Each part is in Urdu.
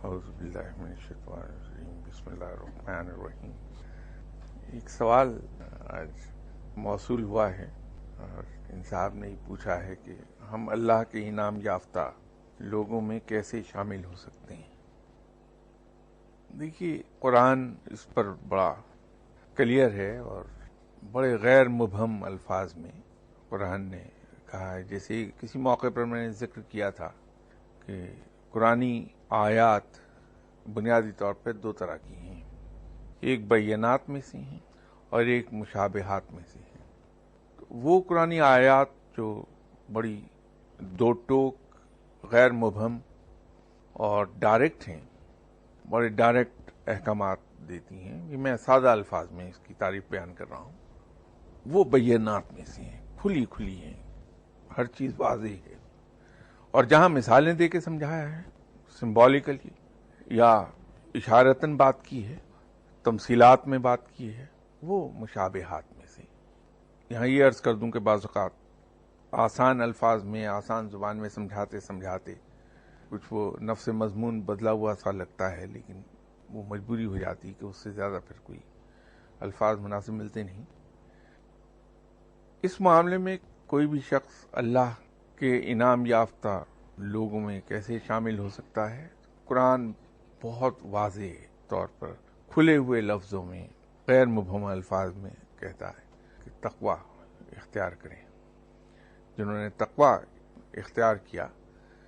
اعوذ باللہ من الشیطان الرجیم بسم اللہ الرحمن الرحیم۔ ایک سوال آج موصول ہوا ہے اور ان صاحب نے پوچھا ہے کہ ہم اللہ کے انعام یافتہ لوگوں میں کیسے شامل ہو سکتے ہیں۔ دیکھیے، قرآن اس پر بڑا کلیئر ہے اور بڑے غیر مبہم الفاظ میں قرآن نے کہا ہے۔ جیسے کسی موقع پر میں نے ذکر کیا تھا کہ قرآنی آیات بنیادی طور پہ دو طرح کی ہیں، ایک بینات میں سے ہیں اور ایک مشابہات میں سے ہیں۔ تو وہ قرآنی آیات جو بڑی دو ٹوک، غیر مبہم اور ڈائریکٹ ہیں، بڑے ڈائریکٹ احکامات دیتی ہیں، یہ میں سادہ الفاظ میں اس کی تعریف بیان کر رہا ہوں، وہ بینات میں سے ہیں، کھلی کھلی ہیں، ہر چیز واضح ہے۔ اور جہاں مثالیں دے کے سمجھایا ہے، سمبولیکلی یا اشارتاً بات کی ہے، تمثیلات میں بات کی ہے، وہ مشابہات میں سے۔ یہاں یہ عرض کر دوں کہ بعض اوقات آسان الفاظ میں، آسان زبان میں سمجھاتے سمجھاتے کچھ وہ نفس مضمون بدلا ہوا سا لگتا ہے، لیکن وہ مجبوری ہو جاتی ہے کہ اس سے زیادہ پھر کوئی الفاظ مناسب ملتے نہیں۔ اس معاملے میں کوئی بھی شخص اللہ کے انعام یافتہ لوگوں میں کیسے شامل ہو سکتا ہے؟ قرآن بہت واضح طور پر کھلے ہوئے لفظوں میں، غیر مبہم الفاظ میں کہتا ہے کہ تقوی اختیار کریں۔ جنہوں نے تقوی اختیار کیا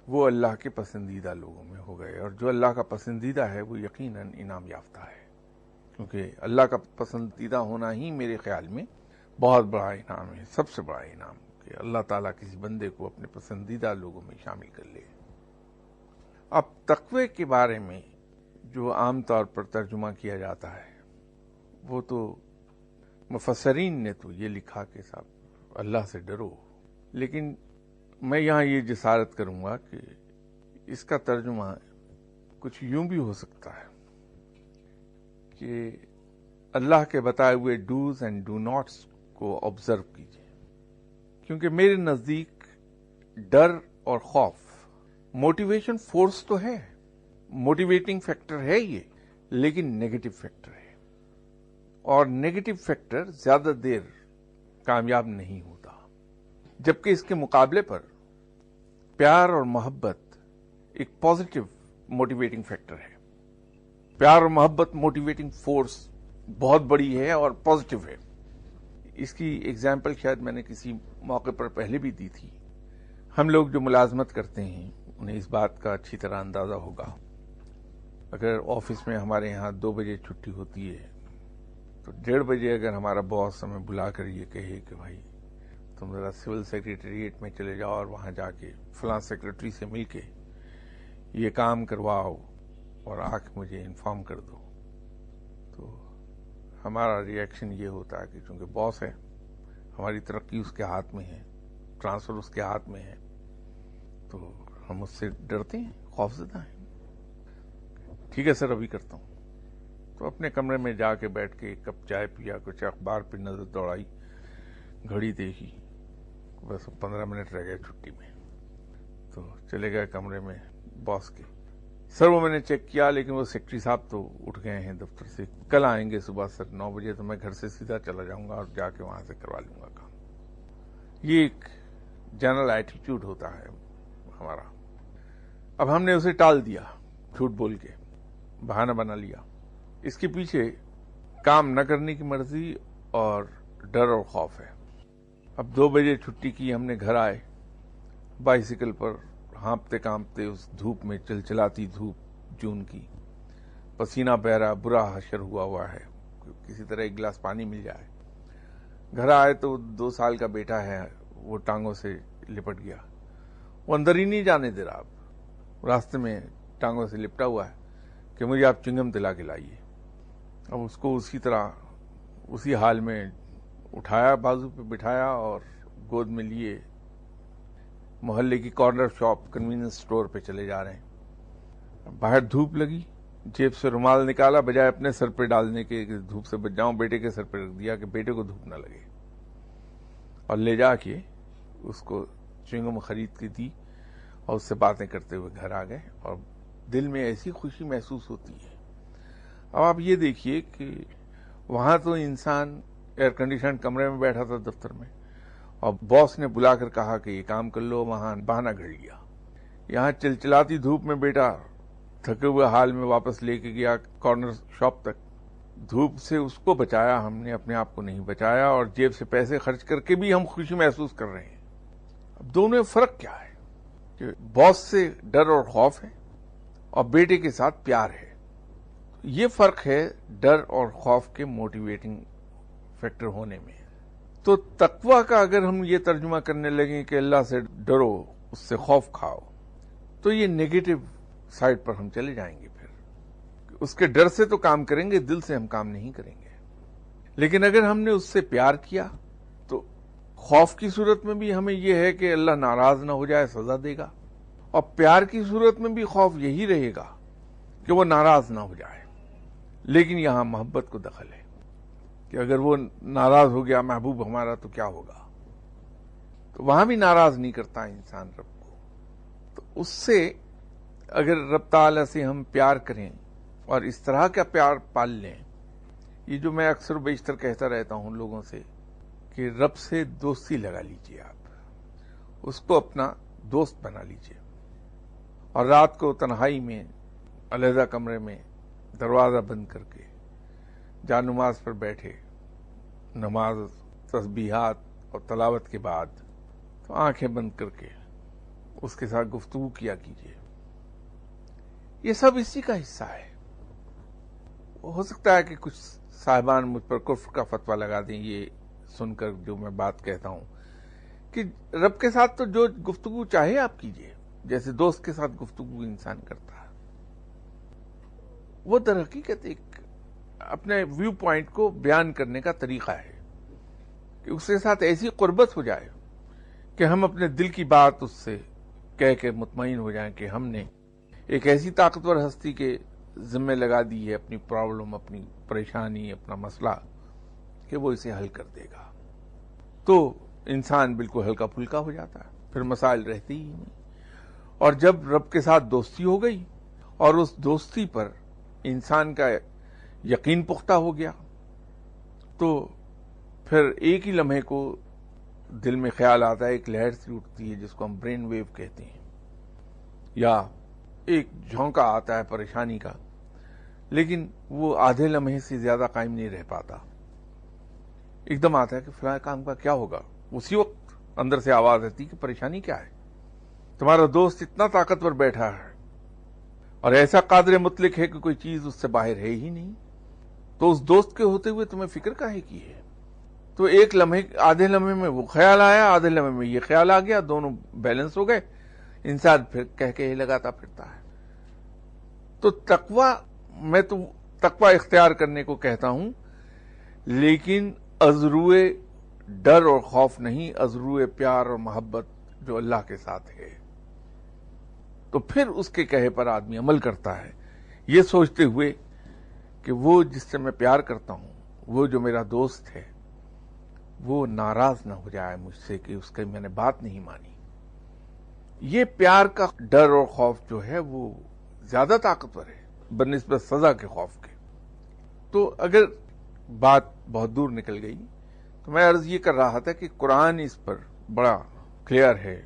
وہ اللہ کے پسندیدہ لوگوں میں ہو گئے، اور جو اللہ کا پسندیدہ ہے وہ یقیناً انعام یافتہ ہے، کیونکہ اللہ کا پسندیدہ ہونا ہی میرے خیال میں بہت بڑا انعام ہے، سب سے بڑا انعام، کہ اللہ تعالیٰ کسی بندے کو اپنے پسندیدہ لوگوں میں شامل کر لے۔ اب تقوی کے بارے میں جو عام طور پر ترجمہ کیا جاتا ہے، وہ تو مفسرین نے تو یہ لکھا کہ صاحب اللہ سے ڈرو، لیکن میں یہاں یہ جسارت کروں گا کہ اس کا ترجمہ کچھ یوں بھی ہو سکتا ہے کہ اللہ کے بتائے ہوئے ڈوز اینڈ ڈو ناٹس کو آبزرو کیجیے، کیونکہ میرے نزدیک ڈر اور خوف موٹیویشن فورس تو ہے، موٹیویٹنگ فیکٹر ہے یہ، لیکن نیگیٹو فیکٹر ہے، اور نیگیٹو فیکٹر زیادہ دیر کامیاب نہیں ہوتا، جبکہ اس کے مقابلے پر پیار اور محبت ایک پازیٹو موٹیویٹنگ فیکٹر ہے۔ پیار اور محبت موٹیویٹنگ فورس بہت بڑی ہے اور پازیٹو ہے۔ اس کی ایگزامپل شاید میں نے کسی موقع پر پہلے بھی دی تھی۔ ہم لوگ جو ملازمت کرتے ہیں انہیں اس بات کا اچھی طرح اندازہ ہوگا، اگر آفس میں ہمارے یہاں 2 بجے چھٹی ہوتی ہے تو 1:30 بجے اگر ہمارا باس ہمیں بلا کر یہ کہے کہ بھائی تم ذرا سول سیکریٹریٹ میں چلے جاؤ اور وہاں جا کے فلاں سیکریٹری سے مل کے یہ کام کرواؤ اور آ کے مجھے انفارم کر دو، تو ہمارا ریئیکشن یہ ہوتا ہے کہ چونکہ باس ہے، ہماری ترقی اس کے ہاتھ میں ہے، ٹرانسفر اس کے ہاتھ میں ہے، تو ہم اس سے ڈرتے ہیں، خوفزدہ ہیں۔ ٹھیک ہے سر، ابھی کرتا ہوں۔ تو اپنے کمرے میں جا کے بیٹھ کے ایک کپ چائے پیا، کچھ اخبار پہ نظر دوڑائی، گھڑی دیکھی، بس 15 منٹ رہ گئے چھٹی میں، تو چلے گئے کمرے میں باس کے۔ سر وہ میں نے چیک کیا، لیکن وہ سیکرٹری صاحب تو اٹھ گئے ہیں دفتر سے، کل آئیں گے صبح سر 9 بجے، تو میں گھر سے سیدھا چلا جاؤں گا اور جا کے وہاں سے کروا لوں گا کام۔ یہ ایک جنرل ایٹیٹیوڈ ہوتا ہے ہمارا۔ اب ہم نے اسے ٹال دیا، جھوٹ بول کے بہانہ بنا لیا۔ اس کے پیچھے کام نہ کرنے کی مرضی اور ڈر اور خوف ہے۔ اب 2 بجے چھٹی کی، ہم نے گھر آئے، بائیسیکل پر ہانپتے کانپتے اس دھوپ میں، چلچلاتی دھوپ جون کی، پسینہ بہ رہا، برا حشر ہوا ہے، کسی طرح ایک گلاس پانی مل جائے۔ گھر آئے تو 2 سال کا بیٹا ہے، وہ ٹانگوں سے لپٹ گیا، وہ اندر ہی نہیں جانے دے رہا، اب راستے میں ٹانگوں سے لپٹا ہوا ہے کہ مجھے آپ چنگم دلا کے لائیے۔ اب اس کو اسی طرح اسی حال میں اٹھایا، بازو پہ بٹھایا اور گود میں لیے محلے کی کارنر شاپ، کنوینئنس اسٹور پہ چلے جا رہے ہیں۔ باہر دھوپ لگی، جیب سے رومال نکالا، بجائے اپنے سر پہ ڈالنے کے کہ دھوپ سے بچ جاؤں، بیٹے کے سر پہ رکھ دیا کہ بیٹے کو دھوپ نہ لگے، اور لے جا کے اس کو چنگم خرید کے دی اور اس سے باتیں کرتے ہوئے گھر آ گئے، اور دل میں ایسی خوشی محسوس ہوتی ہے. اب آپ یہ دیکھیے کہ وہاں تو انسان ایئر کنڈیشن کمرے میں بیٹھا تھا دفتر میں، اور باس نے بلا کر کہا کہ یہ کام کر لو، وہاں بہانہ گھڑ لیا. یہاں چلچلاتی دھوپ میں بیٹا تھکے ہوئے حال میں واپس لے کے گیا کارنر شاپ تک. دھوپ سے اس کو بچایا ہم نے، اپنے آپ کو نہیں بچایا، اور جیب سے پیسے خرچ کر کے بھی ہم خوشی محسوس کر رہے ہیں. اب دونوں میں فرق کیا ہے؟ کہ باس سے ڈر اور خوف ہے اور بیٹے کے ساتھ پیار ہے. یہ فرق ہے ڈر اور خوف کے موٹیویٹنگ فیکٹر ہونے میں. تو تقویٰ کا اگر ہم یہ ترجمہ کرنے لگیں کہ اللہ سے ڈرو، اس سے خوف کھاؤ، تو یہ نیگیٹو سائڈ پر ہم چلے جائیں گے. پھر اس کے ڈر سے تو کام کریں گے، دل سے ہم کام نہیں کریں گے. لیکن اگر ہم نے اس سے پیار کیا تو خوف کی صورت میں بھی ہمیں یہ ہے کہ اللہ ناراض نہ ہو جائے، سزا دے گا، اور پیار کی صورت میں بھی خوف یہی رہے گا کہ وہ ناراض نہ ہو جائے. لیکن یہاں محبت کو دخل ہے کہ اگر وہ ناراض ہو گیا محبوب ہمارا تو کیا ہوگا. تو وہاں بھی ناراض نہیں کرتا انسان رب کو. تو اس سے اگر رب تعالی سے ہم پیار کریں اور اس طرح کا پیار پال لیں، یہ جو میں اکثر بیشتر کہتا رہتا ہوں لوگوں سے کہ رب سے دوستی لگا لیجئے، آپ اس کو اپنا دوست بنا لیجئے، اور رات کو تنہائی میں علیحدہ کمرے میں دروازہ بند کر کے جا نماز پر بیٹھے، نماز تسبیحات اور تلاوت کے بعد تو آنکھیں بند کر کے اس کے ساتھ گفتگو کیا کیجیے. یہ سب اسی کا حصہ ہے. ہو سکتا ہے کہ کچھ صاحبان مجھ پر کفر کا فتویٰ لگا دیں یہ سن کر جو میں بات کہتا ہوں کہ رب کے ساتھ تو جو گفتگو چاہے آپ کیجیے، جیسے دوست کے ساتھ گفتگو انسان کرتا ہے. وہ در حقیقت ایک اپنے ویو پوائنٹ کو بیان کرنے کا طریقہ ہے کہ اس کے ساتھ ایسی قربت ہو جائے کہ ہم اپنے دل کی بات اس سے کہہ کے مطمئن ہو جائیں کہ ہم نے ایک ایسی طاقتور ہستی کے ذمہ لگا دی ہے اپنی پرابلم، اپنی پریشانی، اپنا مسئلہ، کہ وہ اسے حل کر دے گا. تو انسان بالکل ہلکا پھلکا ہو جاتا ہے، پھر مسائل رہتے ہی نہیں. اور جب رب کے ساتھ دوستی ہو گئی اور اس دوستی پر انسان کا یقین پختہ ہو گیا، تو پھر ایک ہی لمحے کو دل میں خیال آتا ہے، ایک لہر سی اٹھتی ہے جس کو ہم برین ویو کہتے ہیں، یا ایک جھونکا آتا ہے پریشانی کا، لیکن وہ آدھے لمحے سے زیادہ قائم نہیں رہ پاتا. ایک دم آتا ہے کہ فلاں کام کا کیا ہوگا. اسی وقت اندر سے آواز آتی کہ پریشانی کیا ہے، تمہارا دوست اتنا طاقتور بیٹھا ہے اور ایسا قادر مطلق ہے کہ کوئی چیز اس سے باہر ہے ہی نہیں، تو اس دوست کے ہوتے ہوئے تمہیں فکر کاہے کی ہے. تو ایک لمحے، آدھے لمحے میں وہ خیال آیا، آدھے لمحے میں یہ خیال آ گیا، دونوں بیلنس ہو گئے، انسان پھر کہہ کے ہی لگاتا پھرتا ہے. تو تقویٰ، میں تو تقویٰ اختیار کرنے کو کہتا ہوں، لیکن ازروئے ڈر اور خوف نہیں، ازروئے پیار اور محبت جو اللہ کے ساتھ ہے. تو پھر اس کے کہے پر آدمی عمل کرتا ہے، یہ سوچتے ہوئے کہ وہ جس سے میں پیار کرتا ہوں، وہ جو میرا دوست ہے، وہ ناراض نہ ہو جائے مجھ سے کہ اس کی میں نے بات نہیں مانی. یہ پیار کا ڈر اور خوف جو ہے وہ زیادہ طاقتور ہے بنسبت سزا کے خوف کے. تو اگر بات بہت دور نکل گئی تو میں عرض یہ کر رہا تھا کہ قرآن اس پر بڑا کلیئر ہے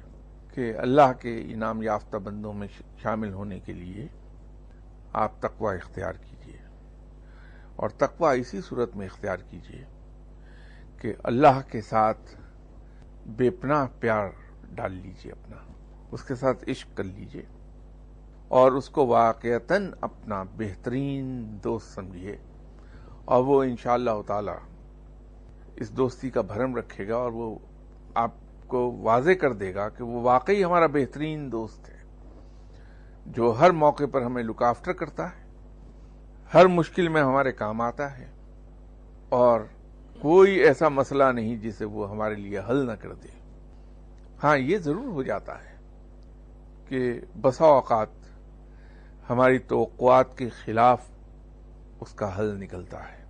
کہ اللہ کے انعام یافتہ بندوں میں شامل ہونے کے لیے آپ تقویٰ اختیار کیجیے، اور تقویٰ اسی صورت میں اختیار کیجیے کہ اللہ کے ساتھ بے پناہ پیار ڈال لیجیے، اپنا اس کے ساتھ عشق کر لیجیے، اور اس کو واقعتاً اپنا بہترین دوست سمجھیے، اور وہ انشاءاللہ تعالی اس دوستی کا بھرم رکھے گا، اور وہ آپ کو واضح کر دے گا کہ وہ واقعی ہمارا بہترین دوست ہے، جو ہر موقع پر ہمیں لک آفٹر کرتا ہے، ہر مشکل میں ہمارے کام آتا ہے، اور کوئی ایسا مسئلہ نہیں جسے وہ ہمارے لیے حل نہ کر دے. ہاں، یہ ضرور ہو جاتا ہے کہ بسا اوقات ہماری توقعات کے خلاف اس کا حل نکلتا ہے،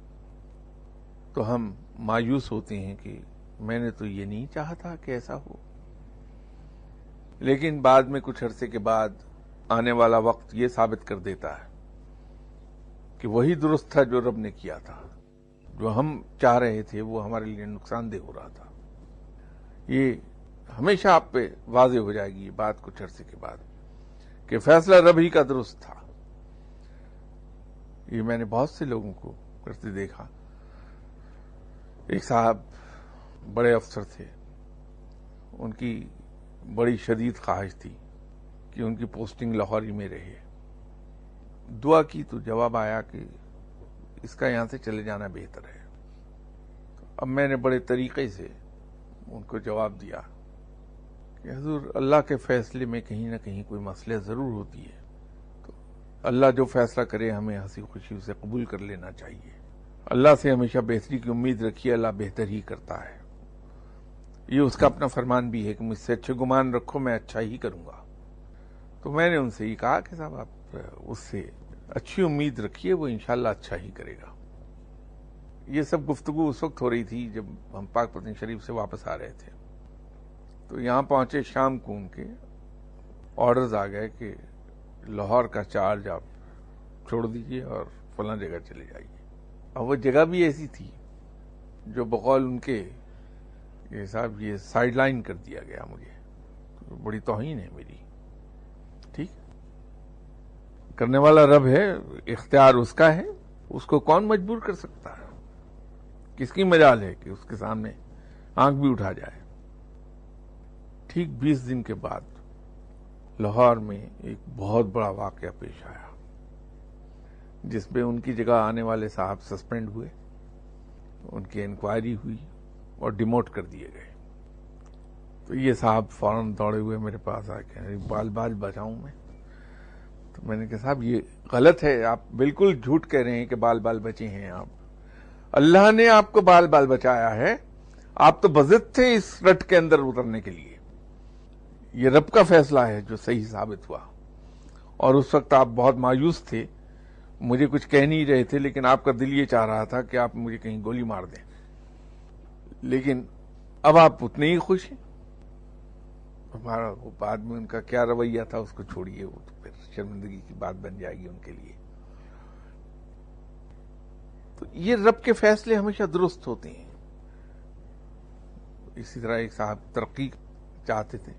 تو ہم مایوس ہوتے ہیں کہ میں نے تو یہ نہیں چاہا تھا کہ ایسا ہو. لیکن بعد میں کچھ عرصے کے بعد آنے والا وقت یہ ثابت کر دیتا ہے کہ وہی درست تھا جو رب نے کیا تھا. جو ہم چاہ رہے تھے وہ ہمارے لیے نقصان دہ ہو رہا تھا. یہ ہمیشہ آپ پہ واضح ہو جائے گی یہ بات کچھ عرصے کے بعد کہ فیصلہ رب ہی کا درست تھا. یہ میں نے بہت سے لوگوں کو کرتے دیکھا. ایک صاحب بڑے افسر تھے، ان کی بڑی شدید خواہش تھی کہ ان کی پوسٹنگ لاہور ہی میں رہے. دعا کی تو جواب آیا کہ اس کا یہاں سے چلے جانا بہتر ہے. اب میں نے بڑے طریقے سے ان کو جواب دیا کہ حضور، اللہ کے فیصلے میں کہیں نہ کہیں کوئی مسئلہ ضرور ہوتی ہے، تو اللہ جو فیصلہ کرے ہمیں ہنسی خوشی اسے قبول کر لینا چاہیے. اللہ سے ہمیشہ بہتری کی امید رکھیے، اللہ بہتر ہی کرتا ہے. یہ اس کا اپنا فرمان بھی ہے کہ مجھ سے اچھے گمان رکھو، میں اچھا ہی کروں گا. تو میں نے ان سے یہ کہا کہ صاحب آپ اس سے اچھی امید رکھیے، وہ انشاءاللہ اچھا ہی کرے گا. یہ سب گفتگو اس وقت ہو رہی تھی جب ہم پاک پتن شریف سے واپس آ رہے تھے. تو یہاں پہنچے شام کو ان کے آرڈرز آ گئے کہ لاہور کا چارج آپ چھوڑ دیجئے اور فلاں جگہ چلے جائیے. اور وہ جگہ بھی ایسی تھی جو بقول ان کے یہ صاحب یہ سائیڈ لائن کر دیا گیا مجھے. بڑی توہین ہے میری. ٹھیک کرنے والا رب ہے، اختیار اس کا ہے، اس کو کون مجبور کر سکتا ہے؟ کس کی مجال ہے کہ اس کے سامنے آنکھ بھی اٹھا جائے. ٹھیک 20 دن کے بعد لاہور میں ایک بہت بڑا واقعہ پیش آیا جس میں ان کی جگہ آنے والے صاحب سسپینڈ ہوئے، ان کی انکوائری ہوئی اور ڈیموٹ کر دیے گئے. تو یہ صاحب فوراً دوڑے ہوئے میرے پاس آ کے بال بال بچاؤں میں. تو میں نے کہا صاحب یہ غلط ہے، آپ بالکل جھوٹ کہہ رہے ہیں کہ بال بال بچے ہیں. آپ اللہ نے آپ کو بال بال بچایا ہے، آپ تو بضد تھے اس رٹ کے اندر اترنے کے لیے. یہ رب کا فیصلہ ہے جو صحیح ثابت ہوا. اور اس وقت آپ بہت مایوس تھے، مجھے کچھ کہہ نہیں رہے تھے، لیکن آپ کا دل یہ چاہ رہا تھا کہ آپ مجھے کہیں گولی مار دیں. لیکن اب آپ اتنے ہی خوش ہیں. ہمارا وہ بعد میں ان کا کیا رویہ تھا اس کو چھوڑیے، وہ تو پھر شرمندگی کی بات بن جائے گی ان کے لیے. تو یہ رب کے فیصلے ہمیشہ درست ہوتے ہیں. اسی طرح ایک صاحب ترقی چاہتے تھے،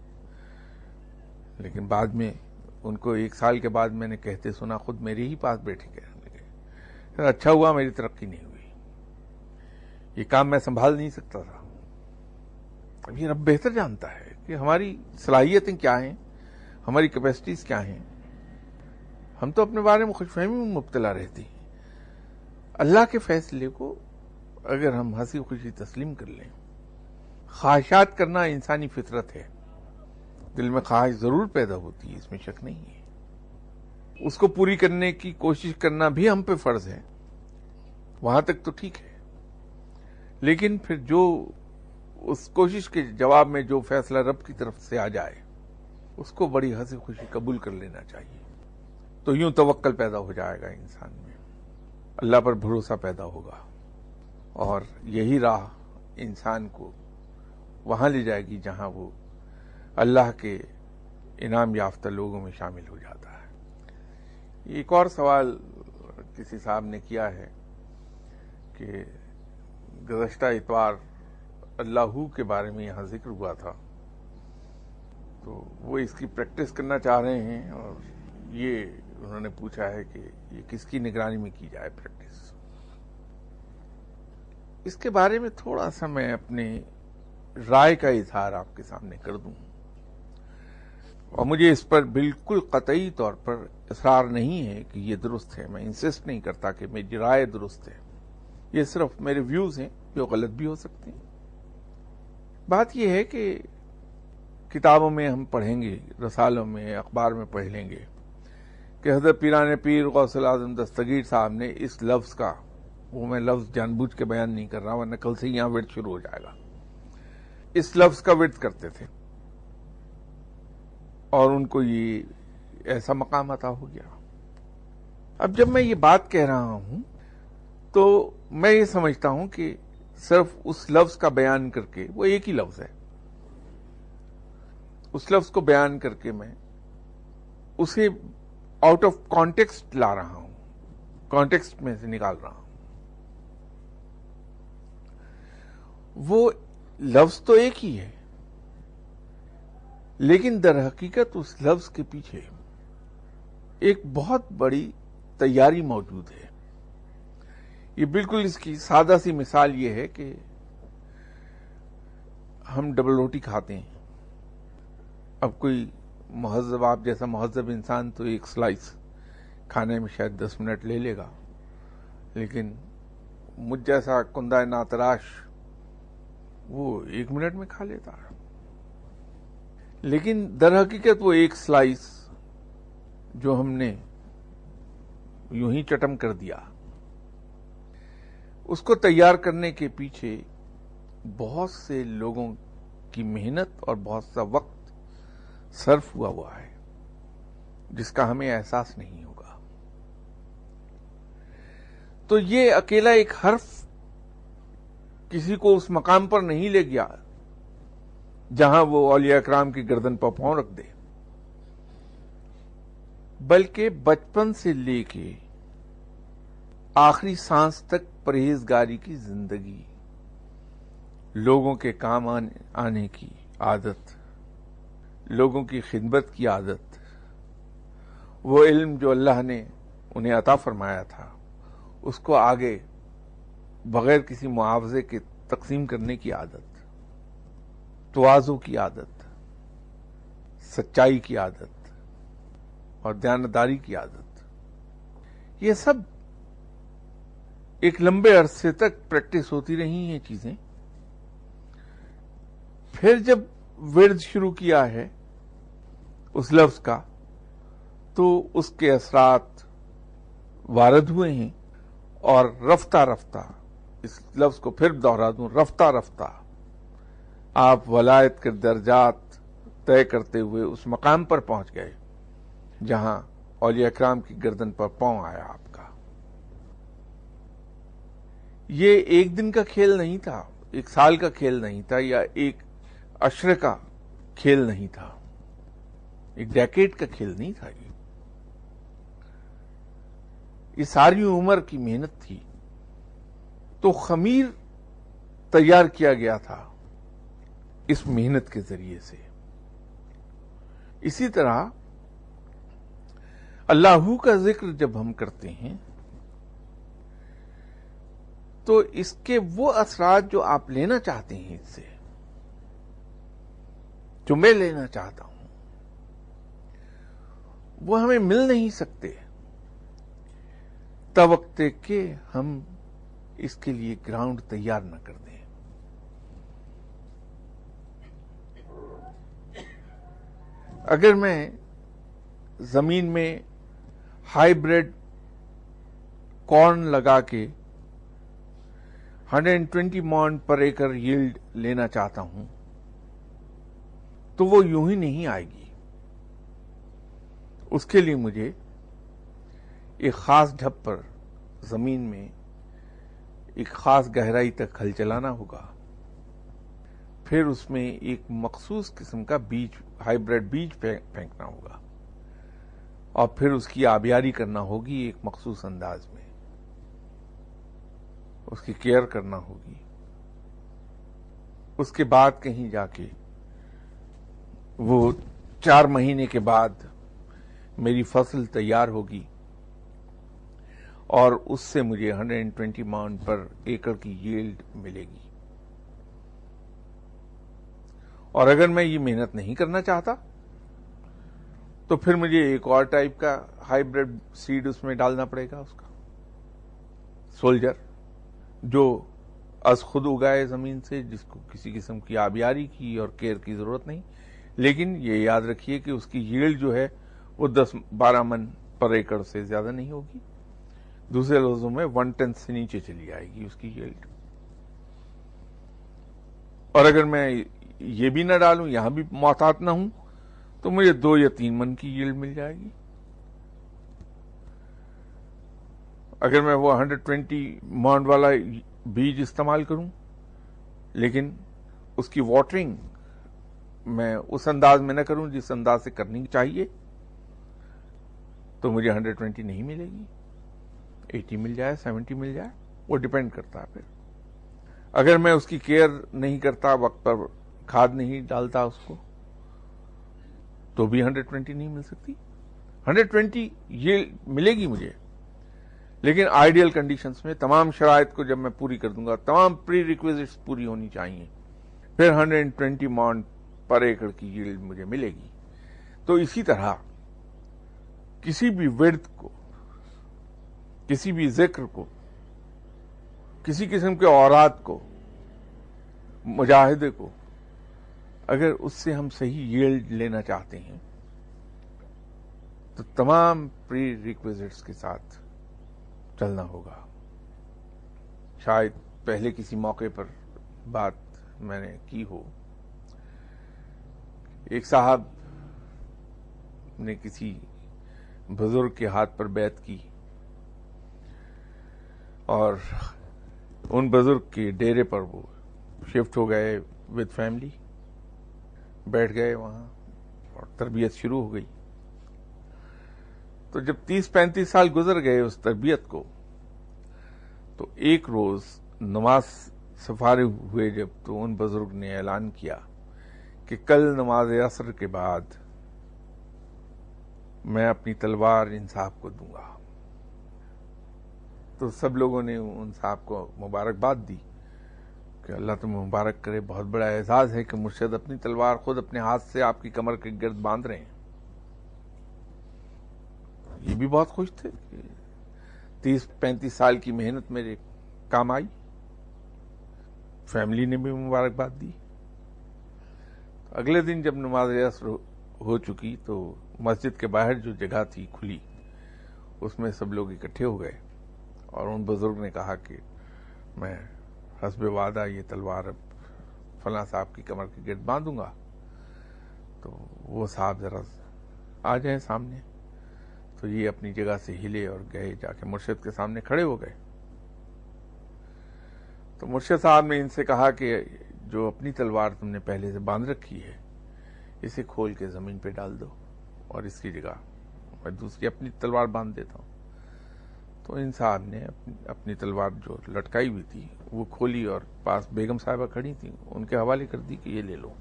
لیکن بعد میں ان کو 1 سال کے بعد میں نے کہتے سنا، خود میرے ہی پاس بیٹھے کہنے لگے اچھا ہوا میری ترقی نہیں ہوئی، یہ کام میں سنبھال نہیں سکتا تھا. اب یہ رب بہتر جانتا ہے کہ ہماری صلاحیتیں کیا ہیں، ہماری کیپیسٹیز کیا ہیں. ہم تو اپنے بارے میں خوش فہمی میں مبتلا رہتے ہیں. اللہ کے فیصلے کو اگر ہم ہنسی خوشی تسلیم کر لیں. خواہشات کرنا انسانی فطرت ہے، دل میں خواہش ضرور پیدا ہوتی ہے، اس میں شک نہیں ہے. اس کو پوری کرنے کی کوشش کرنا بھی ہم پہ فرض ہے، وہاں تک تو ٹھیک ہے. لیکن پھر جو اس کوشش کے جواب میں جو فیصلہ رب کی طرف سے آ جائے اس کو بڑی ہنسی خوشی قبول کر لینا چاہیے. تو یوں توکل پیدا ہو جائے گا انسان میں، اللہ پر بھروسہ پیدا ہوگا، اور یہی راہ انسان کو وہاں لے جائے گی جہاں وہ اللہ کے انعام یافتہ لوگوں میں شامل ہو جاتا ہے. ایک اور سوال کسی صاحب نے کیا ہے کہ گزشتہ اتوار اللہ کے بارے میں یہاں ذکر ہوا تھا، تو وہ اس کی پریکٹس کرنا چاہ رہے ہیں، اور یہ انہوں نے پوچھا ہے کہ یہ کس کی نگرانی میں کی جائے پریکٹس. اس کے بارے میں تھوڑا سا میں اپنے رائے کا اظہار آپ کے سامنے کر دوں، اور مجھے اس پر بالکل قطعی طور پر اصرار نہیں ہے کہ یہ درست ہے. میں انسسٹ نہیں کرتا کہ میری رائے درست ہے، یہ صرف میرے ویوز ہیں جو غلط بھی ہو سکتے ہیں. بات یہ ہے کہ کتابوں میں ہم پڑھیں گے، رسالوں میں، اخبار میں پڑھ لیں گے کہ حضرت پیران پیر غوث الاعظم دستگیر صاحب نے اس لفظ کا، وہ میں لفظ جان بوجھ کے بیان نہیں کر رہا ورنہ کل سے یہاں ورد شروع ہو جائے گا، اس لفظ کا ورد کرتے تھے اور ان کو یہ ایسا مقام عطا ہو گیا. اب جب میں یہ بات کہہ رہا ہوں تو میں یہ سمجھتا ہوں کہ صرف اس لفظ کا بیان کر کے، وہ ایک ہی لفظ ہے، اس لفظ کو بیان کر کے میں اسے آؤٹ آف کانٹیکسٹ لا رہا ہوں، کانٹیکسٹ میں سے نکال رہا ہوں. وہ لفظ تو ایک ہی ہے، لیکن در حقیقت اس لفظ کے پیچھے ایک بہت بڑی تیاری موجود ہے. یہ بالکل اس کی سادہ سی مثال یہ ہے کہ ہم ڈبل روٹی کھاتے ہیں. اب کوئی مہذب، آپ جیسا مہذب انسان تو ایک سلائس کھانے میں شاید 10 منٹ لے لے گا، لیکن مجھ جیسا کندہ ناتراش وہ 1 منٹ میں کھا لیتا ہے. لیکن در حقیقت وہ ایک سلائس جو ہم نے یوں ہی چٹم کر دیا، اس کو تیار کرنے کے پیچھے بہت سے لوگوں کی محنت اور بہت سا وقت صرف ہوا ہے، جس کا ہمیں احساس نہیں ہوگا. تو یہ اکیلا ایک حرف کسی کو اس مقام پر نہیں لے گیا جہاں وہ اولیاء اکرام کی گردن پر پاؤں رکھ دے، بلکہ بچپن سے لے کے آخری سانس تک پرہیزگاری کی زندگی، لوگوں کے کام آنے کی عادت، لوگوں کی خدمت کی عادت، وہ علم جو اللہ نے انہیں عطا فرمایا تھا اس کو آگے بغیر کسی معاوضے کے تقسیم کرنے کی عادت، تواضع کی عادت، سچائی کی عادت اور دیانتداری کی عادت، یہ سب ایک لمبے عرصے تک پریکٹس ہوتی رہی ہیں چیزیں. پھر جب ورد شروع کیا ہے اس لفظ کا تو اس کے اثرات وارد ہوئے ہیں، اور رفتہ رفتہ، اس لفظ کو پھر دوہرا دوں، رفتہ رفتہ آپ ولایت کے درجات طے کرتے ہوئے اس مقام پر پہنچ گئے جہاں اولیاء اکرام کی گردن پر پاؤں آیا آپ کا. یہ ایک دن کا کھیل نہیں تھا، 1 سال کا کھیل نہیں تھا، یا 1 عشرے کا کھیل نہیں تھا، 1 ڈیکیڈ کا کھیل نہیں تھا. یہ ساری عمر کی محنت تھی. تو خمیر تیار کیا گیا تھا اس محنت کے ذریعے سے. اسی طرح اللہ کا ذکر جب ہم کرتے ہیں تو اس کے وہ اثرات جو آپ لینا چاہتے ہیں، اس سے جو میں لینا چاہتا ہوں، وہ ہمیں مل نہیں سکتے تب وقت کہ ہم اس کے لیے گراؤنڈ تیار نہ کر دیں. اگر میں زمین میں ہائی بریڈ کارن لگا کے 120 مون پر ایکر ییلڈ لینا چاہتا ہوں تو وہ یوں ہی نہیں آئے گی. اس کے لیے مجھے ایک خاص ڈھب پر زمین میں ایک خاص گہرائی تک ہل چلانا ہوگا، پھر اس میں ایک مخصوص قسم کا بیج، ہائی بریڈ بیج پھینکنا ہوگا، اور پھر اس کی آبیاری کرنا ہوگی ایک مخصوص انداز میں، اس کی کیئر کرنا ہوگی. اس کے بعد کہیں جا کے وہ 4 مہینے کے بعد میری فصل تیار ہوگی، اور اس سے مجھے 120 مون پر ایکڑ کی ییلڈ ملے گی. اور اگر میں یہ محنت نہیں کرنا چاہتا تو پھر مجھے ایک اور ٹائپ کا ہائی بریڈ سیڈ اس میں ڈالنا پڑے گا، اس کا سولجر، جو از خود اگائے زمین سے، جس کو کسی قسم کی آبیاری کی اور کیئر کی ضرورت نہیں. لیکن یہ یاد رکھیے کہ اس کی ییلڈ جو ہے وہ 10-12 من پر ایکڑ سے زیادہ نہیں ہوگی. دوسرے لفظوں میں 1 ٹن سے نیچے چلی جائے گی اس کی ییلڈ. اور اگر میں یہ بھی نہ ڈالوں، یہاں بھی محتاط نہ ہوں، تو مجھے 2 یا 3 من کی ییلڈ مل جائے گی. اگر میں وہ 120 مون والا بیج استعمال کروں، لیکن اس کی واٹرنگ میں اس انداز میں نہ کروں جس انداز سے کرنی چاہیے، تو مجھے 120 نہیں ملے گی، 80 مل جائے، 70 مل جائے، وہ ڈیپینڈ کرتا ہے۔ پھر اگر میں اس کی کیئر نہیں کرتا، وقت پر کھاد نہیں ڈالتا اس کو، تو بھی 120 نہیں مل سکتی۔ 120 یہ ملے گی مجھے، لیکن آئیڈیل کنڈیشنز میں تمام شرائط کو جب میں پوری کر دوں گا، تمام پری ریکویزٹس پوری ہونی چاہیے، پھر 120 مون پر ایکڑ کی ییلڈ مجھے ملے گی۔ تو اسی طرح کسی بھی ورد کو، کسی بھی ذکر کو، کسی قسم کے اورات کو، مجاہدے کو، اگر اس سے ہم صحیح ییلڈ لینا چاہتے ہیں تو تمام پری ریکویزٹس کے ساتھ چلنا ہوگا۔ شاید پہلے کسی موقع پر بات میں نے کی ہو، ایک صاحب نے کسی بزرگ کے ہاتھ پر بیعت کی اور ان بزرگ کے ڈیرے پر وہ شفٹ ہو گئے ود فیملی، بیٹھ گئے وہاں اور تربیت شروع ہو گئی۔ تو جب 30-35 سال گزر گئے اس تربیت کو، تو ایک روز نماز سے فارغ ہوئے جب، تو ان بزرگ نے اعلان کیا کہ کل نماز عصر کے بعد میں اپنی تلوار ان صاحب کو دوں گا۔ تو سب لوگوں نے ان صاحب کو مبارکباد دی کہ اللہ تمہیں مبارک کرے، بہت بڑا اعزاز ہے کہ مرشد اپنی تلوار خود اپنے ہاتھ سے آپ کی کمر کے گرد باندھ رہے ہیں۔ یہ بھی بہت خوش تھے کہ 30-35 سال کی محنت میرے کام آئی۔ فیملی نے بھی مبارکباد دی۔ اگلے دن جب نماز عصر ہو چکی تو مسجد کے باہر جو جگہ تھی کھلی، اس میں سب لوگ اکٹھے ہو گئے اور ان بزرگ نے کہا کہ میں حسب وعدہ یہ تلوار اب فلاں صاحب کی کمر کے گرد باندھوں گا۔ تو وہ صاحب ذرا آ جائیں سامنے، تو یہ اپنی جگہ سے ہلے اور گئے، جا کے مرشد کے سامنے کھڑے ہو گئے۔ تو مرشد صاحب نے ان سے کہا کہ جو اپنی تلوار تم نے پہلے سے باندھ رکھی ہے، اسے کھول کے زمین پہ ڈال دو اور اس کی جگہ میں دوسری اپنی تلوار باندھ دیتا ہوں۔ تو ان صاحب نے اپنی تلوار جو لٹکائی ہوئی تھی وہ کھولی اور پاس بیگم صاحبہ کھڑی تھیں، ان کے حوالے کر دی کہ یہ لے لو۔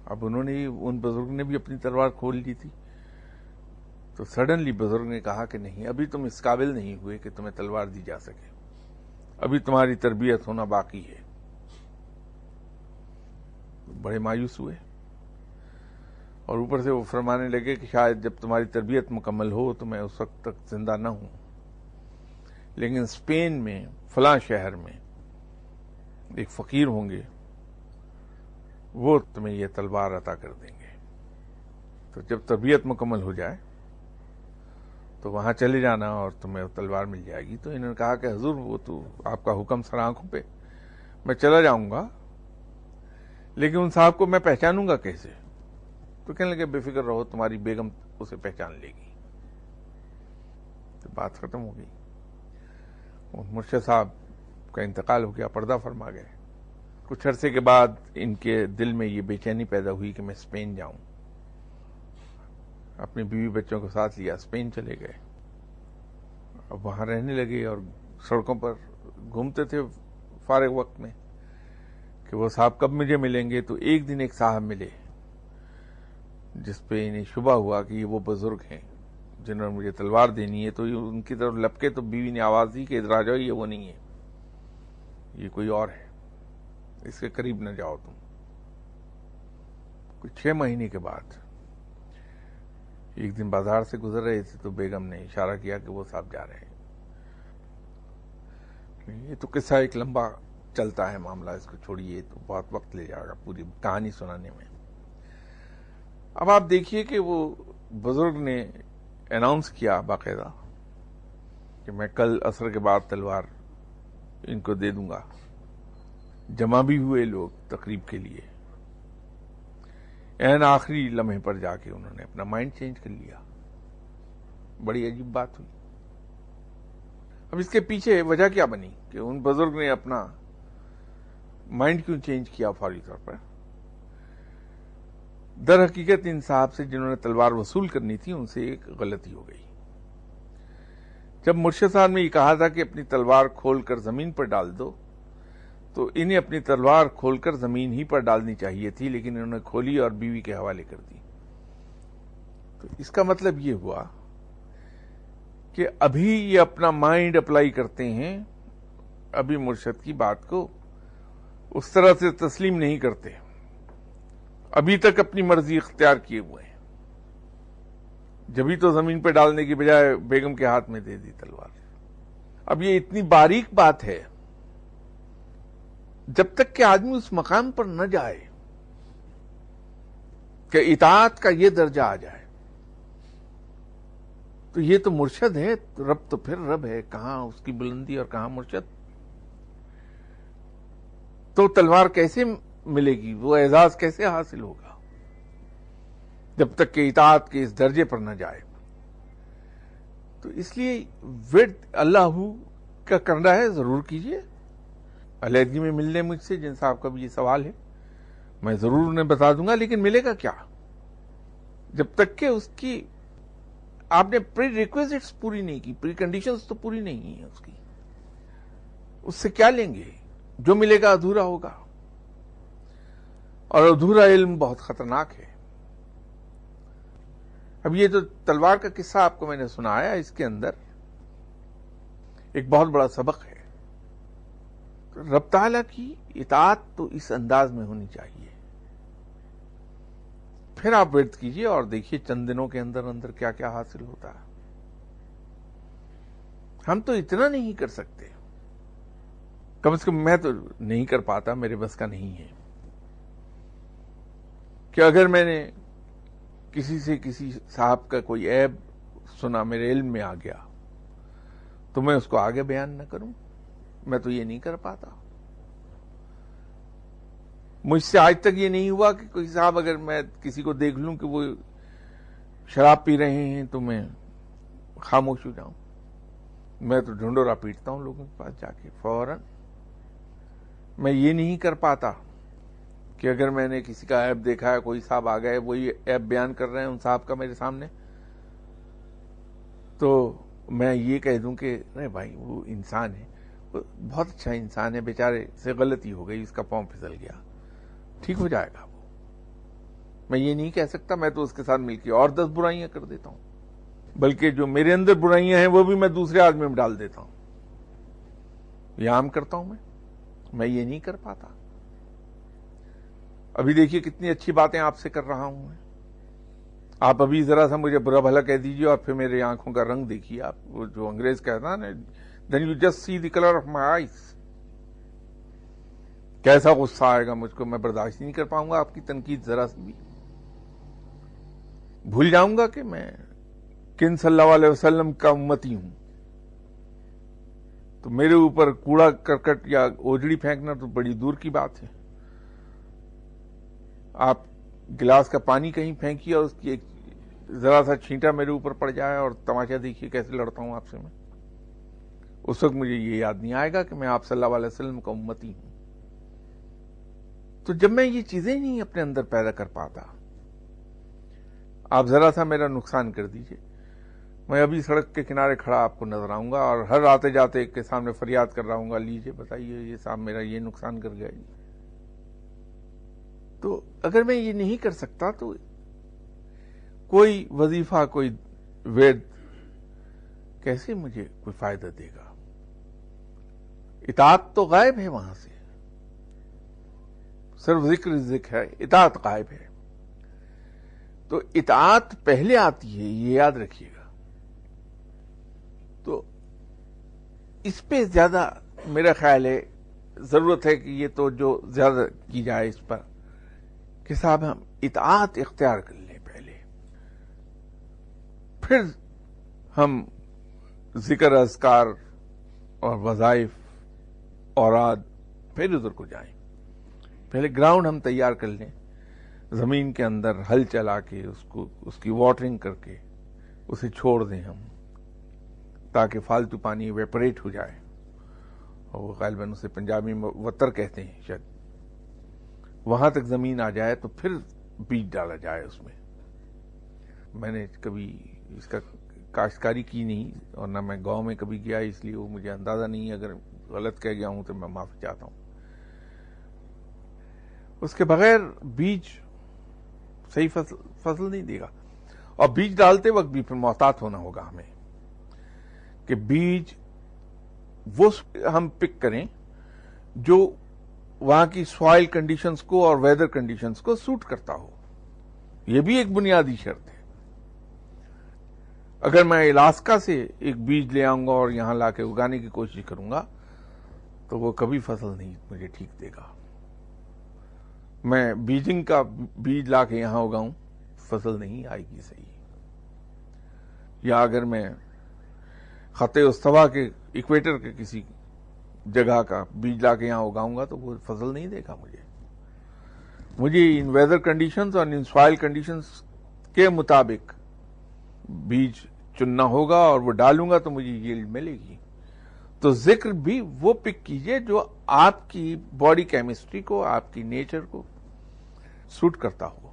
اب انہوں نے، ان بزرگ نے بھی اپنی تلوار کھول لی تھی، تو سڈنلی بزرگ نے کہا کہ نہیں، ابھی تم اس قابل نہیں ہوئے کہ تمہیں تلوار دی جا سکے، ابھی تمہاری تربیت ہونا باقی ہے۔ بڑے مایوس ہوئے اور اوپر سے وہ فرمانے لگے کہ شاید جب تمہاری تربیت مکمل ہو تو میں اس وقت تک زندہ نہ ہوں، لیکن اسپین میں فلاں شہر میں ایک فقیر ہوں گے، وہ تمہیں یہ تلوار عطا کر دیں گے، تو جب تربیت مکمل ہو جائے تو وہاں چلے جانا اور تمہیں تلوار مل جائے گی۔ تو انہوں نے کہا کہ حضور وہ تو آپ کا حکم سر آنکھوں پہ، میں چلا جاؤں گا، لیکن ان صاحب کو میں پہچانوں گا کیسے؟ تو کہنے لگے بے فکر رہو، تمہاری بیگم اسے پہچان لے گی۔ تو بات ختم ہو گئی۔ مرشد صاحب کا انتقال ہو گیا، پردہ فرما گئے۔ کچھ عرصے کے بعد ان کے دل میں یہ بے چینی پیدا ہوئی کہ میں اسپین جاؤں۔ اپنی بیوی بچوں کو ساتھ لیا، اسپین چلے گئے۔ اب وہاں رہنے لگے اور سڑکوں پر گھومتے تھے فارغ وقت میں کہ وہ صاحب کب مجھے ملیں گے۔ تو ایک دن ایک صاحب ملے جس پہ انہیں شبہ ہوا کہ یہ وہ بزرگ ہیں جنہوں نے مجھے تلوار دینی ہے۔ تو ان کی طرف لپکے تو بیوی نے آواز دی کہ ادھر آ جاؤ، یہ وہ نہیں ہے، یہ کوئی اور ہے، اس کے قریب نہ جاؤ تم۔ کچھ 6 مہینے کے بعد ایک دن بازار سے گزر رہے تھے تو بیگم نے اشارہ کیا کہ وہ صاحب جا رہے ہیں۔ یہ تو قصہ ایک لمبا چلتا ہے معاملہ، اس کو چھوڑیے، تو بہت وقت لے جائے گا پوری کہانی سنانے میں۔ اب آپ دیکھیے کہ وہ بزرگ نے اناؤنس کیا باقاعدہ کہ میں کل عصر کے بعد تلوار ان کو دے دوں گا۔ جمع بھی ہوئے لوگ تقریب کے لیے، این آخری لمحے پر جا کے انہوں نے اپنا مائنڈ چینج کر لیا۔ بڑی عجیب بات ہوئی۔ اب اس کے پیچھے وجہ کیا بنی کہ ان بزرگ نے اپنا مائنڈ کیوں چینج کیا فوری طور پر؟ در حقیقت ان صاحب سے جنہوں نے تلوار وصول کرنی تھی ان سے ایک غلطی ہو گئی. جب مرشد صاحب نے یہ کہا تھا کہ اپنی تلوار کھول کر زمین پر ڈال دو تو انہیں اپنی تلوار کھول کر زمین ہی پر ڈالنی چاہیے تھی، لیکن انہوں نے کھولی اور بیوی کے حوالے کر دی. تو اس کا مطلب یہ ہوا کہ ابھی یہ اپنا مائنڈ اپلائی کرتے ہیں، ابھی مرشد کی بات کو اس طرح سے تسلیم نہیں کرتے، ابھی تک اپنی مرضی اختیار کیے ہوئے ہیں. جبھی تو زمین پہ ڈالنے کی بجائے بیگم کے ہاتھ میں دے دی تلوار. اب یہ اتنی باریک بات ہے، جب تک کہ آدمی اس مقام پر نہ جائے کہ اطاعت کا یہ درجہ آ جائے تو یہ تو مرشد ہے، رب تو پھر رب ہے، کہاں اس کی بلندی اور کہاں مرشد. تو تلوار کیسے ملے گی، وہ اعزاز کیسے حاصل ہوگا جب تک کہ اطاعت کے اس درجے پر نہ جائے. تو اس لیے ورد اللہ کا کرنا ہے ضرور کیجئے. علیحدگی میں ملنے مجھ سے جن صاحب کا بھی یہ سوال ہے میں ضرور انہیں بتا دوں گا، لیکن ملے گا کیا جب تک کہ اس کی آپ نے پری ریکویزٹس پوری نہیں کی، پری کنڈیشنز تو پوری نہیں ہیں اس کی. اس سے کیا لیں گے؟ جو ملے گا ادھورا ہوگا، اور ادھورا علم بہت خطرناک ہے. اب یہ جو تلوار کا قصہ آپ کو میں نے سنایا، اس کے اندر ایک بہت بڑا سبق ہے. رب تعالیٰ کی اطاعت تو اس انداز میں ہونی چاہیے. پھر آپ ورد کیجئے اور دیکھیے چند دنوں کے اندر اندر کیا کیا حاصل ہوتا ہے. ہم تو اتنا نہیں کر سکتے، کم از کم میں تو نہیں کر پاتا، میرے بس کا نہیں ہے کہ اگر میں نے کسی سے کسی صاحب کا کوئی عیب سنا، میرے علم میں آ گیا، تو میں اس کو آگے بیان نہ کروں. میں تو یہ نہیں کر پاتا. مجھ سے آج تک یہ نہیں ہوا کہ کوئی صاحب اگر میں کسی کو دیکھ لوں کہ وہ شراب پی رہے ہیں تو میں خاموش ہو جاؤں. میں تو ڈھنڈورا پیٹتا ہوں لوگوں کے پاس جا کے فوراً. میں یہ نہیں کر پاتا کہ اگر میں نے کسی کا عیب دیکھا ہے، کوئی صاحب آ گئے وہی عیب بیان کر رہے ہیں ان صاحب کا میرے سامنے، تو میں یہ کہہ دوں کہ نہیں بھائی وہ انسان ہے، وہ بہت اچھا انسان ہے، بیچارے سے غلطی ہو گئی، اس کا پاؤں پھسل گیا، ٹھیک ہو جائے گا وہ. میں یہ نہیں کہہ سکتا. میں تو اس کے ساتھ مل کے اور 10 برائیاں کر دیتا ہوں، بلکہ جو میرے اندر برائیاں ہیں وہ بھی میں دوسرے آدمی میں ڈال دیتا ہوں. یہ عام کرتا ہوں میں یہ نہیں کر پاتا. ابھی دیکھیے کتنی اچھی باتیں آپ سے کر رہا ہوں میں. آپ ابھی ذرا سا مجھے برا بھلا کہہ دیجیے اور پھر میری آنکھوں کا رنگ دیکھیے. آپ وہ جو انگریز کہتا نا، then you just see the colour of my eyes. کیسا غصہ آئے گا مجھ کو، میں برداشت نہیں کر پاؤں گا آپ کی تنقید ذرا سی بھی. بھول جاؤں گا کہ میں کن صلی اللہ علیہ وسلم کا امتی ہوں. تو میرے اوپر کوڑا کرکٹ یا اوجڑی پھینکنا تو بڑی دور کی بات ہے. آپ گلاس کا پانی کہیں پھینکیے اور اس کی ایک ذرا سا چھینٹا میرے اوپر پڑ جائے اور تماشا دیکھیے کیسے لڑتا ہوں آپ سے میں. اس وقت مجھے یہ یاد نہیں آئے گا کہ میں آپ صلی اللہ علیہ وسلم کا امتی ہوں. تو جب میں یہ چیزیں نہیں اپنے اندر پیدا کر پاتا، آپ ذرا سا میرا نقصان کر دیجئے، میں ابھی سڑک کے کنارے کھڑا آپ کو نظر آؤں گا اور ہر آتے جاتے کے سامنے فریاد کر رہا ہوں گا، لیجئے بتائیے یہ صاحب میرا یہ نقصان کر گیا. تو اگر میں یہ نہیں کر سکتا تو کوئی وظیفہ، کوئی ورد کیسے مجھے کوئی فائدہ دے گا؟ اطاعت تو غائب ہے وہاں سے، صرف ذکر ہے، اطاعت غائب ہے. تو اطاعت پہلے آتی ہے، یہ یاد رکھیے گا. تو اس پہ زیادہ میرا خیال ہے ضرورت ہے کہ یہ تو جو زیادہ کی جائے اس پر کہ صاحب ہم اطاعت اختیار کر لیں پہلے، پھر ہم ذکر، اذکار اور وظائف، اوراد، پھر ادھر کو جائیں. پہلے گراؤنڈ ہم تیار کر لیں، زمین کے اندر ہل چلا کے اس کی واٹرنگ کر کے اسے چھوڑ دیں ہم، تاکہ فالتو پانی ایویپوریٹ ہو جائے. اور وہ غالباً اسے پنجابی میں وتر کہتے ہیں شاید. وہاں تک زمین آ جائے تو پھر بیج ڈالا جائے اس میں. میں نے کبھی اس کا کاشتکاری کی نہیں اور نہ میں گاؤں میں کبھی گیا، اس لیے وہ مجھے اندازہ نہیں. اگر غلط کہہ گیا ہوں تو میں معافی چاہتا ہوں. اس کے بغیر بیج صحیح فصل نہیں دے گا. اور بیج ڈالتے وقت بھی پھر محتاط ہونا ہوگا ہمیں کہ بیج وہ ہم پک کریں جو وہاں کی سوائل کنڈیشنز کو اور ویدر کنڈیشنز کو سوٹ کرتا ہو. یہ بھی ایک بنیادی شرط ہے. اگر میں الاسکا سے ایک بیج لے آؤں گا اور یہاں لا کے اگانے کی کوشش کروں گا تو وہ کبھی فصل نہیں مجھے ٹھیک دے گا. میں بیجنگ کا بیج لا کے یہاں اگاؤں فصل نہیں آئے گی صحیح. یا اگر میں خط استوا کے ایکویٹر کے کسی جگہ کا بیج لا کے یہاں اگاؤں گا تو وہ فصل نہیں دے گا مجھے ان ویدر کنڈیشنز اور ان سوائل کنڈیشنز کے مطابق بیج چننا ہوگا اور وہ ڈالوں گا تو مجھے ییلڈ ملے گی. تو ذکر بھی وہ پک کیجئے جو آپ کی باڈی کیمسٹری کو، آپ کی نیچر کو سوٹ کرتا ہو.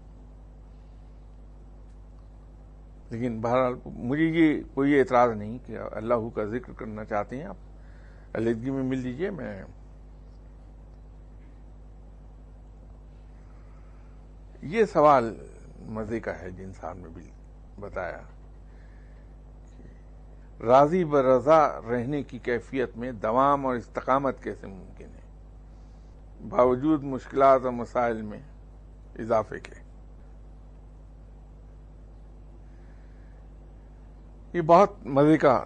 لیکن بہرحال مجھے یہ کوئی اعتراض نہیں کہ اللہ کا ذکر کرنا چاہتے ہیں آپ علیحدگی میں مل لیجئے. میں یہ سوال مزے کا ہے جن صاحب نے بھی بتایا، راضی برضا رہنے کی کیفیت میں دوام اور استقامت کیسے ممکن ہے باوجود مشکلات اور مسائل میں اضافے کے. یہ بہت مزے کا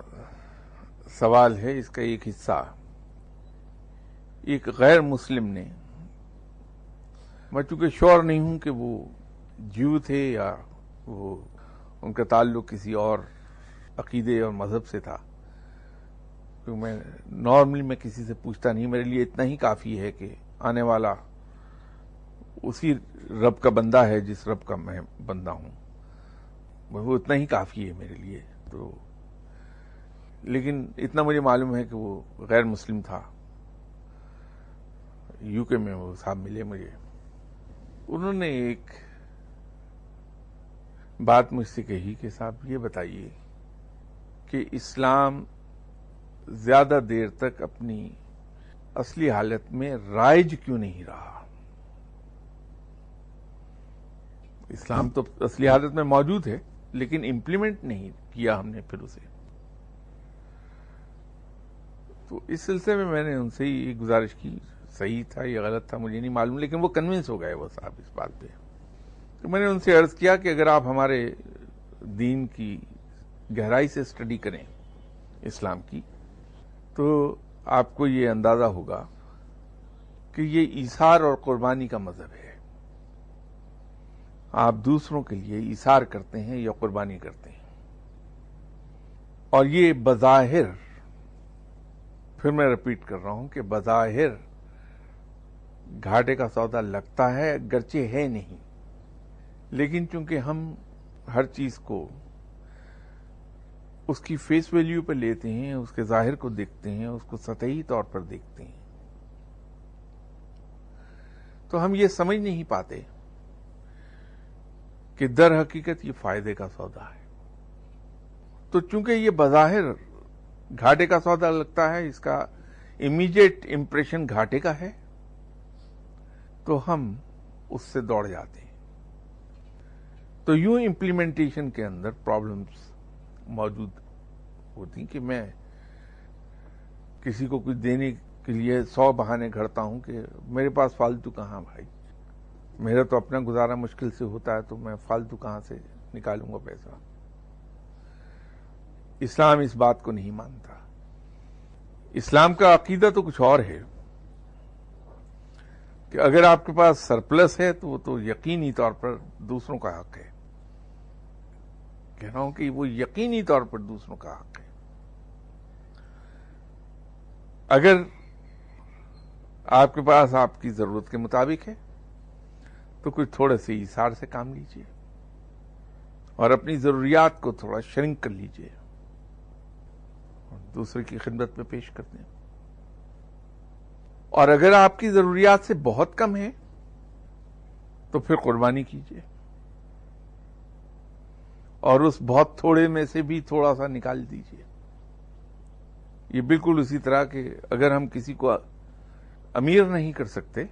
سوال ہے. اس کا ایک حصہ ایک غیر مسلم نے، میں چونکہ شور نہیں ہوں کہ وہ جیو تھے یا وہ ان کا تعلق کسی اور عقیدے اور مذہب سے تھا، کیونکہ میں نارملی کسی سے پوچھتا نہیں. میرے لیے اتنا ہی کافی ہے کہ آنے والا اسی رب کا بندہ ہے جس رب کا میں بندہ ہوں، وہ اتنا ہی کافی ہے میرے لیے. تو لیکن اتنا مجھے معلوم ہے کہ وہ غیر مسلم تھا. یو کے میں وہ صاحب ملے مجھے. انہوں نے ایک بات مجھ سے کہی کہ صاحب یہ بتائیے کہ اسلام زیادہ دیر تک اپنی اصلی حالت میں رائج کیوں نہیں رہا؟ اسلام تو اصلی حالت میں موجود ہے لیکن امپلیمنٹ نہیں کیا ہم نے پھر اسے. تو اس سلسلے میں نے ان سے ہی گزارش کی، صحیح تھا یا غلط تھا مجھے نہیں معلوم، لیکن وہ کنونس ہو گئے وہ صاحب اس بات پہ. تو میں نے ان سے عرض کیا کہ اگر آپ ہمارے دین کی گہرائی سے اسٹڈی کریں اسلام کی تو آپ کو یہ اندازہ ہوگا کہ یہ ایثار اور قربانی کا مذہب ہے. آپ دوسروں کے لیے ایثار کرتے ہیں یا قربانی کرتے ہیں، اور یہ بظاہر، پھر میں رپیٹ کر رہا ہوں کہ بظاہر گھاٹے کا سودا لگتا ہے اگرچہ ہے نہیں، لیکن چونکہ ہم ہر چیز کو اس کی فیس ویلیو پہ لیتے ہیں، اس کے ظاہر کو دیکھتے ہیں، اس کو سطحی طور پر دیکھتے ہیں، تو ہم یہ سمجھ نہیں پاتے کہ در حقیقت یہ فائدے کا سودا ہے. تو چونکہ یہ بظاہر گھاٹے کا سودا لگتا ہے، اس کا امیڈیٹ امپریشن گھاٹے کا ہے، تو ہم اس سے دوڑ جاتے ہیں. تو یوں امپلیمنٹیشن کے اندر پرابلمز موجود ہوتی کہ میں کسی کو کچھ دینے کے لیے 100 بہانے گھڑتا ہوں کہ میرے پاس فالتو کہاں بھائی، میرا تو اپنا گزارا مشکل سے ہوتا ہے تو میں فالتو کہاں سے نکالوں گا پیسہ. اسلام اس بات کو نہیں مانتا. اسلام کا عقیدہ تو کچھ اور ہے کہ اگر آپ کے پاس سرپلس ہے تو وہ تو یقینی طور پر دوسروں کا حق ہے. کہہ رہا ہوں کہ وہ یقینی طور پر دوسروں کا حق ہے. اگر آپ کے پاس آپ کی ضرورت کے مطابق ہے تو کچھ تھوڑے سے ایثار سے کام لیجئے اور اپنی ضروریات کو تھوڑا شرنک کر لیجئے اور دوسرے کی خدمت میں پیش کر دیں. اور اگر آپ کی ضروریات سے بہت کم ہے تو پھر قربانی کیجیے، اور اس بہت تھوڑے میں سے بھی تھوڑا سا نکال دیجیے۔ یہ بالکل اسی طرح کہ اگر ہم کسی کو امیر نہیں کر سکتے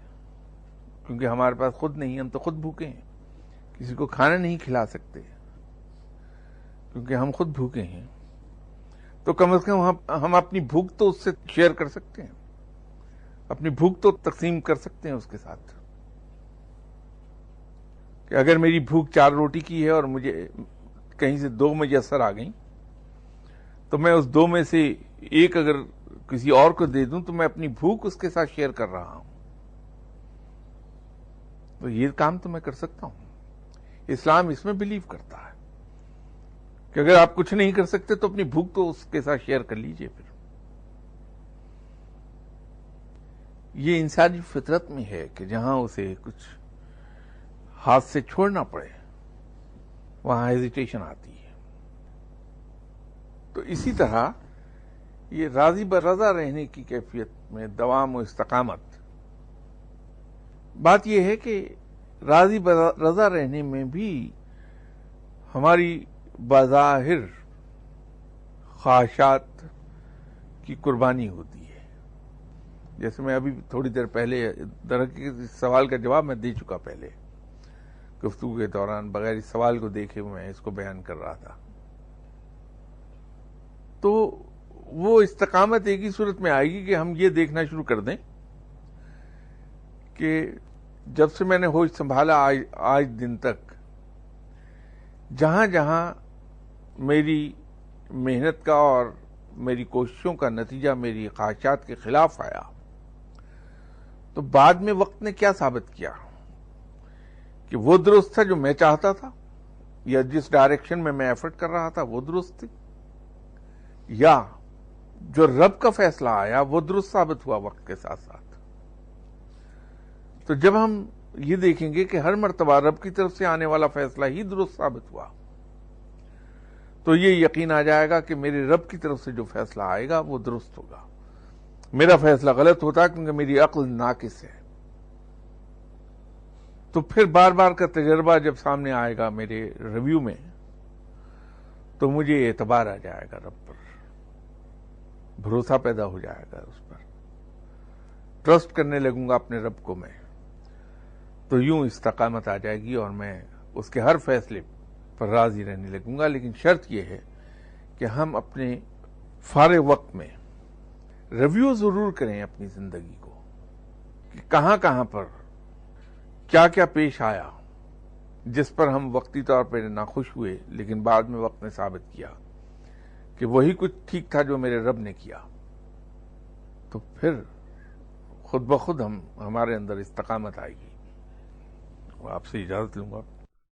کیونکہ ہمارے پاس خود نہیں، ہم تو خود بھوکے ہیں، کسی کو کھانا نہیں کھلا سکتے کیونکہ ہم خود بھوکے ہیں، تو کم از کم ہم اپنی بھوک تو اس سے شیئر کر سکتے ہیں، اپنی بھوک تو تقسیم کر سکتے ہیں اس کے ساتھ۔ کہ اگر میری بھوک 4 روٹی کی ہے اور مجھے کہیں سے 2 میسر آ گئیں، تو میں اس 2 میں سے ایک اگر کسی اور کو دے دوں تو میں اپنی بھوک اس کے ساتھ شیئر کر رہا ہوں۔ تو یہ کام تو میں کر سکتا ہوں۔ اسلام اس میں بلیو کرتا ہے کہ اگر آپ کچھ نہیں کر سکتے تو اپنی بھوک تو اس کے ساتھ شیئر کر لیجئے۔ پھر یہ انسانی فطرت میں ہے کہ جہاں اسے کچھ ہاتھ سے چھوڑنا پڑے وہاں ہیزیٹیشن آتی ہے۔ تو اسی طرح یہ راضی برضا رہنے کی کیفیت میں دوام و استقامت، بات یہ ہے کہ راضی برضا رہنے میں بھی ہماری بظاہر خواہشات کی قربانی ہوتی ہے۔ جیسے میں ابھی تھوڑی دیر پہلے درحقیقت اس سوال کا جواب میں دے چکا پہلے گفتگو کے دوران، بغیر اس سوال کو دیکھے میں اس کو بیان کر رہا تھا۔ تو وہ استقامت ایک ہی صورت میں آئے گی کہ ہم یہ دیکھنا شروع کر دیں کہ جب سے میں نے ہوش سنبھالا آج دن تک، جہاں جہاں میری محنت کا اور میری کوششوں کا نتیجہ میری خواہشات کے خلاف آیا، تو بعد میں وقت نے کیا ثابت کیا کہ وہ درست تھا جو میں چاہتا تھا، یا جس ڈائریکشن میں ایفرٹ کر رہا تھا وہ درست تھی، یا جو رب کا فیصلہ آیا وہ درست ثابت ہوا وقت کے ساتھ ساتھ۔ تو جب ہم یہ دیکھیں گے کہ ہر مرتبہ رب کی طرف سے آنے والا فیصلہ ہی درست ثابت ہوا، تو یہ یقین آ جائے گا کہ میرے رب کی طرف سے جو فیصلہ آئے گا وہ درست ہوگا۔ میرا فیصلہ غلط ہوتا ہے کیونکہ میری عقل ناقص ہے۔ تو پھر بار بار کا تجربہ جب سامنے آئے گا میرے ریویو میں، تو مجھے اعتبار آ جائے گا رب پر، بھروسہ پیدا ہو جائے گا اس پر، ٹرسٹ کرنے لگوں گا اپنے رب کو میں، تو یوں استقامت آ جائے گی اور میں اس کے ہر فیصلے پر راضی رہنے لگوں گا۔ لیکن شرط یہ ہے کہ ہم اپنے فارغ وقت میں ریویو ضرور کریں اپنی زندگی کو، کہ کہاں کہاں پر کیا کیا پیش آیا جس پر ہم وقتی طور پہ ناخوش ہوئے، لیکن بعد میں وقت نے ثابت کیا کہ وہی کچھ ٹھیک تھا جو میرے رب نے کیا۔ تو پھر خود بخود ہمارے اندر استقامت آئے گی۔ آپ سے اجازت لوں گا۔